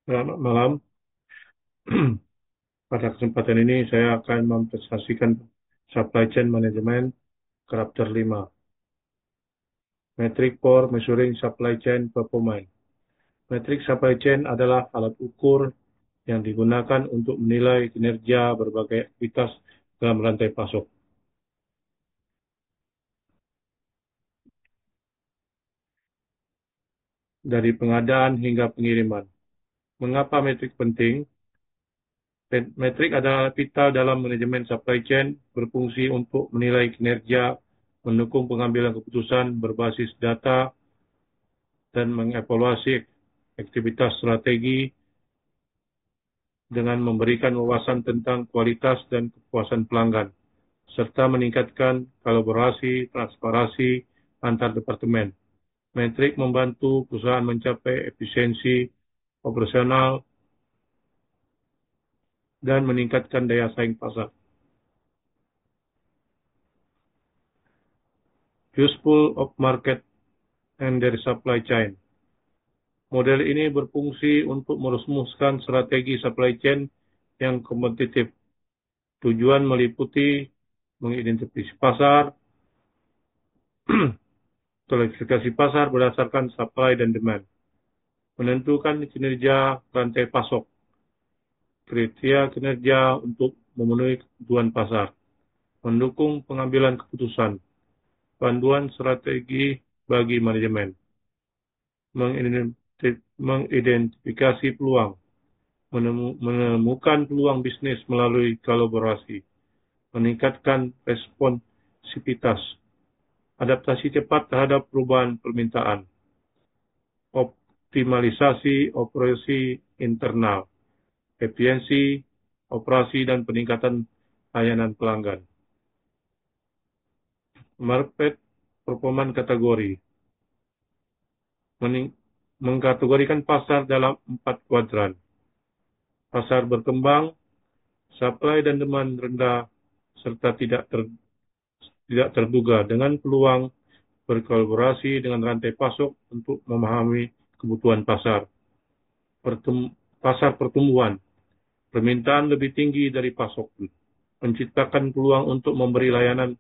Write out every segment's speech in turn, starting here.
Selamat malam. Pada kesempatan ini saya akan mempresentasikan Supply Chain Management Chapter 5, Metric for Measuring Supply Chain Performance. Metric supply chain adalah alat ukur yang digunakan untuk menilai kinerja berbagai aktivitas dalam rantai pasok, dari pengadaan hingga pengiriman. Mengapa metrik penting? Metrik adalah alat vital dalam manajemen supply chain, berfungsi untuk menilai kinerja, mendukung pengambilan keputusan berbasis data, dan mengevaluasi aktivitas strategi dengan memberikan wawasan tentang kualitas dan kepuasan pelanggan, serta meningkatkan kolaborasi, transparansi antar departemen. Metrik membantu perusahaan mencapai efisiensi operasional dan meningkatkan daya saing pasar. Useful of market and their supply chain. Model ini berfungsi untuk merumuskan strategi supply chain yang kompetitif. Tujuan meliputi mengidentifikasi pasar, klasifikasi pasar berdasarkan supply dan demand, menentukan kinerja rantai pasok, kriteria kinerja untuk memenuhi kebutuhan pasar, mendukung pengambilan keputusan, panduan strategi bagi manajemen, mengidentifikasi peluang, menemukan peluang bisnis melalui kolaborasi, meningkatkan responsivitas, adaptasi cepat terhadap perubahan permintaan, optimalisasi operasi internal, efisiensi operasi dan peningkatan layanan pelanggan. Market performance kategori mengkategorikan pasar dalam 4 kuadran. Pasar berkembang, supply dan demand rendah, serta tidak terduga, dengan peluang berkolaborasi dengan rantai pasok untuk memahami kebutuhan pasar. Pasar pertumbuhan, permintaan lebih tinggi dari pasok, menciptakan peluang untuk memberi layanan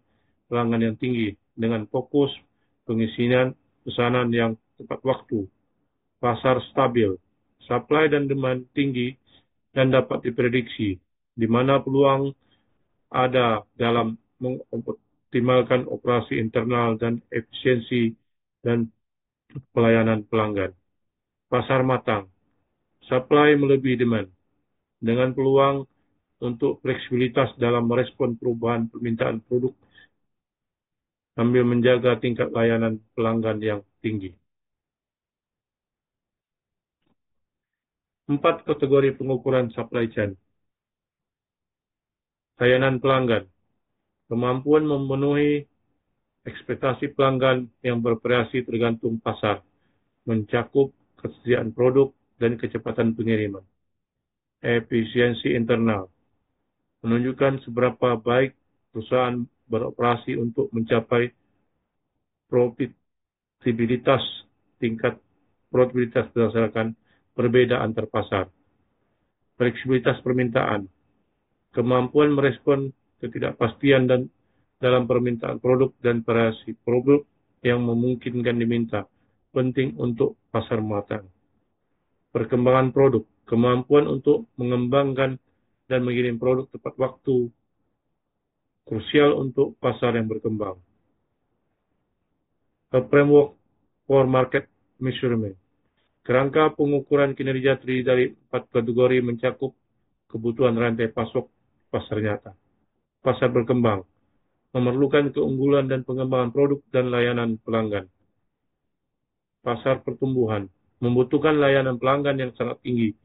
pelanggan yang tinggi dengan fokus pengisian pesanan yang tepat waktu. Pasar stabil, supply dan demand tinggi dan dapat diprediksi, di mana peluang ada dalam mengoptimalkan operasi internal dan efisiensi dan pelayanan pelanggan. Pasar matang, supply melebihi demand, dengan peluang untuk fleksibilitas dalam merespon perubahan permintaan produk sambil menjaga tingkat layanan pelanggan yang tinggi. 4 kategori pengukuran supply chain. Layanan pelanggan, kemampuan memenuhi ekspektasi pelanggan yang bervariasi tergantung pasar, mencakup ketersediaan produk dan kecepatan pengiriman. Efisiensi internal, menunjukkan seberapa baik perusahaan beroperasi untuk mencapai profitabilitas, tingkat profitabilitas berdasarkan perbedaan antar pasar. Fleksibilitas permintaan, kemampuan merespon ketidakpastian dan dalam permintaan produk dan variasi produk yang memungkinkan diminta, penting untuk pasar matang. Perkembangan produk, kemampuan untuk mengembangkan dan mengirim produk tepat waktu, krusial untuk pasar yang berkembang. A framework for market measurement. Kerangka pengukuran kinerja terdiri dari 4 kategori mencakup kebutuhan rantai pasok pasar nyata. Pasar berkembang, memerlukan keunggulan dan pengembangan produk dan layanan pelanggan. Pasar pertumbuhan, membutuhkan layanan pelanggan yang sangat tinggi,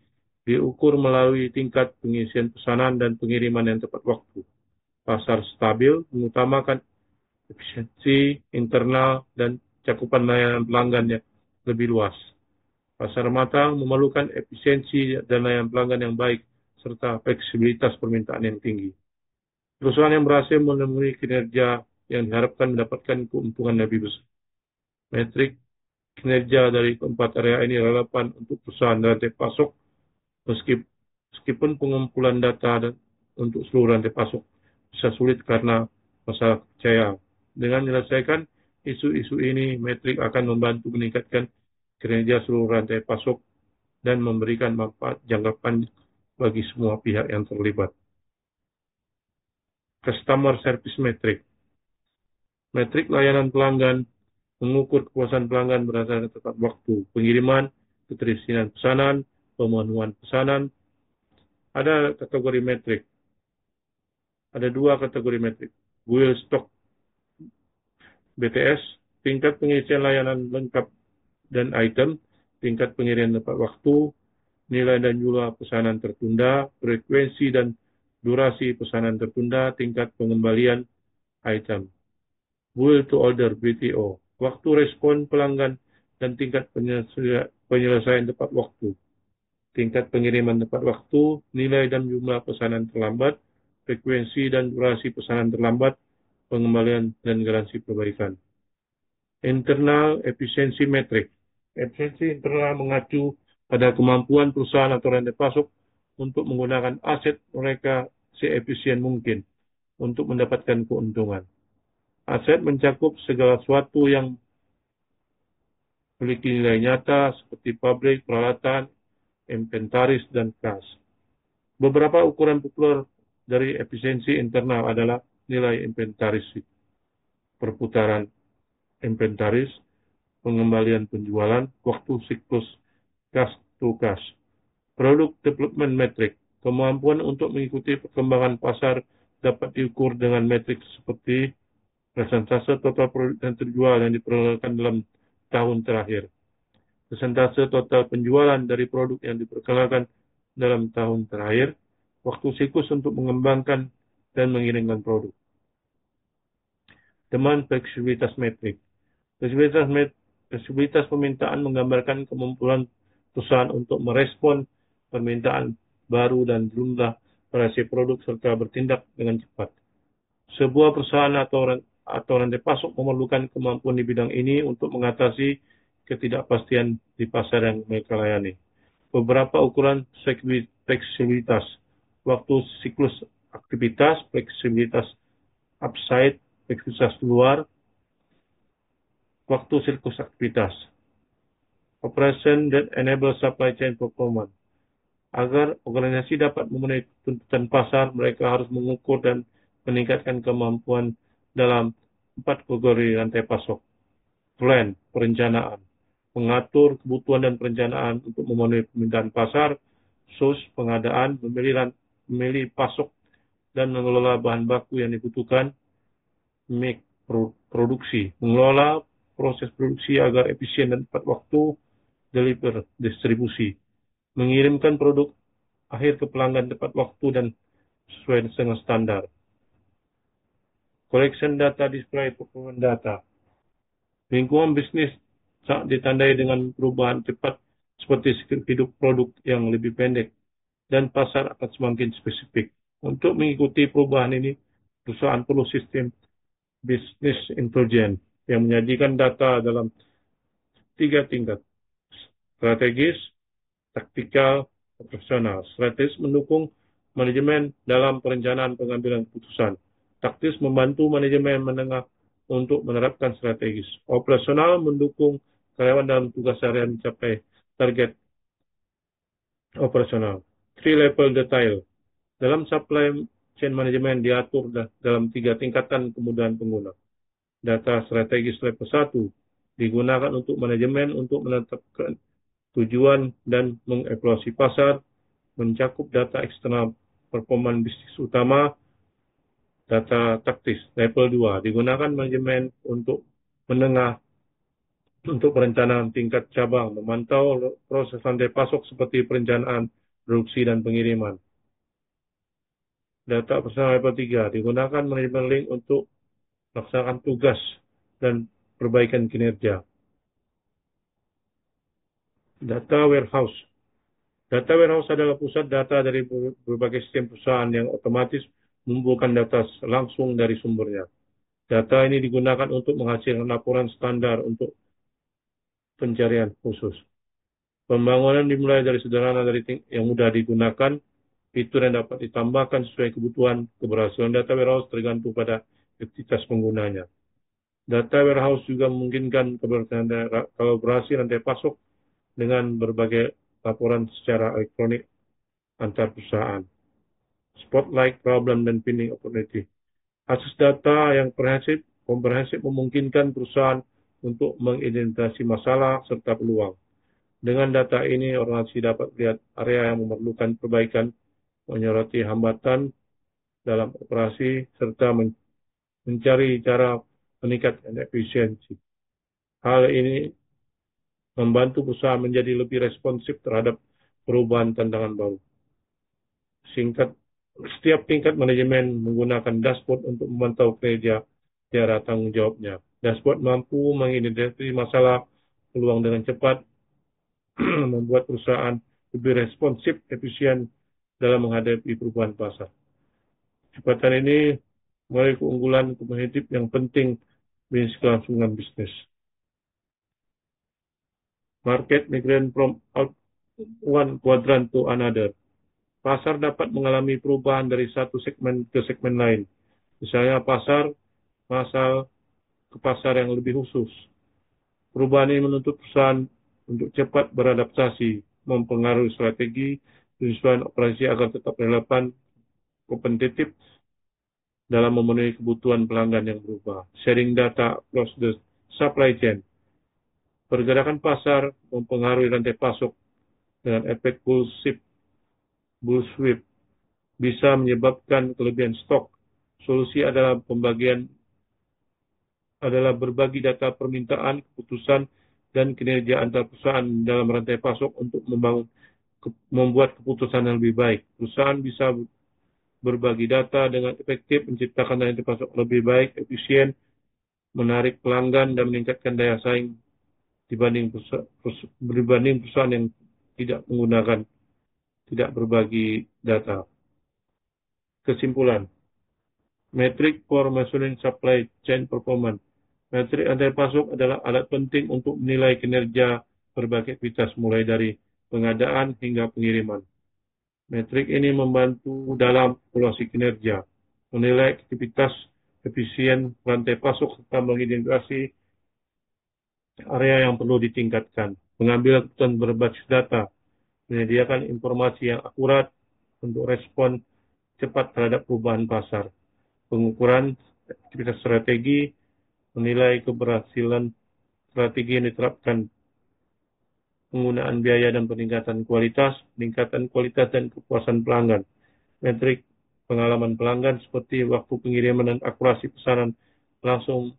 diukur melalui tingkat pengisian pesanan dan pengiriman yang tepat waktu. Pasar stabil, mengutamakan efisiensi internal dan cakupan layanan pelanggan yang lebih luas. Pasar matang memerlukan efisiensi dan layanan pelanggan yang baik, serta fleksibilitas permintaan yang tinggi. Perusahaan yang berhasil memenuhi kinerja yang diharapkan mendapatkan keuntungan lebih besar. Metrik kinerja dari keempat area ini relevan untuk perusahaan rantai pasok Meskipun pengumpulan data untuk seluruh rantai pasok bisa sulit karena masalah kepercayaan. Dengan menyelesaikan isu-isu ini, metrik akan membantu meningkatkan kinerja seluruh rantai pasok dan memberikan manfaat jangka panjang bagi semua pihak yang terlibat. Customer Service Metric. Metrik layanan pelanggan mengukur kepuasan pelanggan berdasarkan tepat waktu pengiriman, keterisian pesanan, pemenuhan pesanan. Ada kategori metrik. Ada dua kategori metrik. Google Stock BTS, tingkat pengisian layanan lengkap dan item, tingkat pengirian tepat waktu, nilai dan jumlah pesanan tertunda, frekuensi dan durasi pesanan tertunda, tingkat pengembalian item. Build to order BTO, waktu respon pelanggan dan tingkat penyelesaian tepat waktu. Tingkat pengiriman tepat waktu, nilai dan jumlah pesanan terlambat, frekuensi dan durasi pesanan terlambat, pengembalian dan garansi perbaikan. Internal Efficiency Metric. Efisiensi internal mengacu pada kemampuan perusahaan atau rantai pasok untuk menggunakan aset mereka seefisien mungkin untuk mendapatkan keuntungan. Aset mencakup segala sesuatu yang memiliki nilai nyata seperti pabrik, peralatan, inventaris, dan kas. Beberapa ukuran populer dari efisiensi internal adalah nilai inventaris, perputaran inventaris, pengembalian penjualan, waktu siklus cash to cash. Product Development Metric, kemampuan untuk mengikuti perkembangan pasar dapat diukur dengan metrik seperti persentase total produk yang terjual yang diperkenalkan dalam tahun terakhir, persentase total penjualan dari produk yang diperkenalkan dalam tahun terakhir, waktu siklus untuk mengembangkan dan mengirimkan produk. Demand Flexibilitas Metric. Fleksibilitas permintaan menggambarkan kemampuan perusahaan untuk merespon permintaan baru dan jumlah variasi produk serta bertindak dengan cepat. Sebuah perusahaan atau rantai pasok memerlukan kemampuan di bidang ini untuk mengatasi ketidakpastian di pasar yang mereka layani. Beberapa ukuran fleksibilitas, waktu siklus aktivitas, fleksibilitas upside, fleksibilitas luar, waktu siklus aktivitas. Operation that enable supply chain performance. Agar organisasi dapat memenuhi tuntutan pasar, mereka harus mengukur dan meningkatkan kemampuan dalam 4 kategori rantai pasok. Plan, perencanaan, mengatur kebutuhan dan perencanaan untuk memenuhi permintaan pasar, source, pengadaan, memilih pasok dan mengelola bahan baku yang dibutuhkan, make, produksi, mengelola proses produksi agar efisien dan tepat waktu, deliver, distribusi, mengirimkan produk akhir ke pelanggan tepat waktu dan sesuai dengan standar. Collection data, display performance data. Lingkungan bisnis saat ditandai dengan perubahan cepat seperti hidup produk yang lebih pendek dan pasar akan semakin spesifik. Untuk mengikuti perubahan ini, perusahaan perlu sistem business intelligence yang menyajikan data dalam 3 tingkat: strategis, taktikal, operasional. Strategis mendukung manajemen dalam perencanaan pengambilan keputusan. Taktis membantu manajemen menengah untuk menerapkan strategis. Operasional mendukung karyawan dalam tugas harian mencapai target operasional. 3-level detail. Dalam supply chain management diatur dalam 3 tingkatan kemudahan pengguna. Data strategis level 1 digunakan untuk manajemen untuk menetapkan tujuan dan mengevaluasi pasar, mencakup data eksternal performa bisnis utama. Data taktis level 2 digunakan manajemen untuk menengah untuk perencanaan tingkat cabang, memantau proses rantai pasok seperti perencanaan, produksi, dan pengiriman. Data personal level 3 digunakan manajemen link untuk melaksanakan tugas dan perbaikan kinerja. Data warehouse. Data warehouse adalah pusat data dari berbagai sistem perusahaan yang otomatis mengumpulkan data langsung dari sumbernya. Data ini digunakan untuk menghasilkan laporan standar untuk pencarian khusus. Pembangunan dimulai dari sederhana yang mudah digunakan, fitur yang dapat ditambahkan sesuai kebutuhan. Keberhasilan data warehouse tergantung pada aktivitas penggunanya. Data warehouse juga memungkinkan kolaborasi rantai pasok dengan berbagai laporan secara elektronik antar perusahaan. Spotlight problem dan pinning opportunity. Akses data yang komprehensif memungkinkan perusahaan untuk mengidentifikasi masalah serta peluang. Dengan data ini, organisasi dapat melihat area yang memerlukan perbaikan, menyoroti hambatan dalam operasi, serta mencari cara meningkatkan efisiensi. Hal ini membantu perusahaan menjadi lebih responsif terhadap perubahan tantangan baru. Setiap tingkat manajemen menggunakan dashboard untuk memantau kinerja secara tanggung jawabnya. Dashboard mampu mengidentifikasi masalah peluang dengan cepat, membuat perusahaan lebih responsif, efisien dalam menghadapi perubahan pasar. Kecepatan ini mulai keunggulan kompetitif yang penting bisnis kelangsungan bisnis. Market migration from one quadrant to another. Pasar dapat mengalami perubahan dari satu segmen ke segmen lain. Misalnya pasar masal ke pasar yang lebih khusus. Perubahan ini menuntut perusahaan untuk cepat beradaptasi, mempengaruhi strategi, penyesuaian operasi agar tetap relevan, kompetitif dalam memenuhi kebutuhan pelanggan yang berubah. Sharing data across the supply chain. Pergerakan pasar mempengaruhi rantai pasok dengan efek bull sweep bisa menyebabkan kelebihan stok. Solusi adalah berbagi data permintaan, keputusan, dan kinerja antar perusahaan dalam rantai pasok untuk membuat keputusan yang lebih baik. Perusahaan bisa berbagi data dengan efektif, menciptakan rantai pasok lebih baik, efisien, menarik pelanggan, dan meningkatkan daya saing dibanding perusahaan yang tidak berbagi data. Kesimpulan, metrik for measuring supply chain performance. Metrik rantai pasok adalah alat penting untuk menilai kinerja berbagai aktivitas mulai dari pengadaan hingga pengiriman. Metrik ini membantu dalam evaluasi kinerja, menilai aktivitas efisien rantai pasok serta mengidentifikasi area yang perlu ditingkatkan, mengambil keputusan berbasis data, menyediakan informasi yang akurat untuk respon cepat terhadap perubahan pasar, pengukuran aktivitas strategi, menilai keberhasilan strategi yang diterapkan, penggunaan biaya dan peningkatan kualitas dan kepuasan pelanggan. Metrik pengalaman pelanggan seperti waktu pengiriman dan akurasi pesanan langsung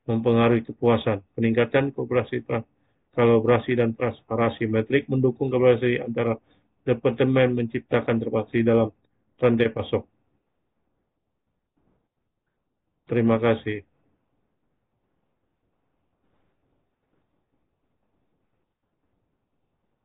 mempengaruhi kepuasan. Peningkatan kolaborasi dan transparansi. Metrik mendukung kolaborasi antara departemen menciptakan transparansi dalam rantai pasok. Terima kasih.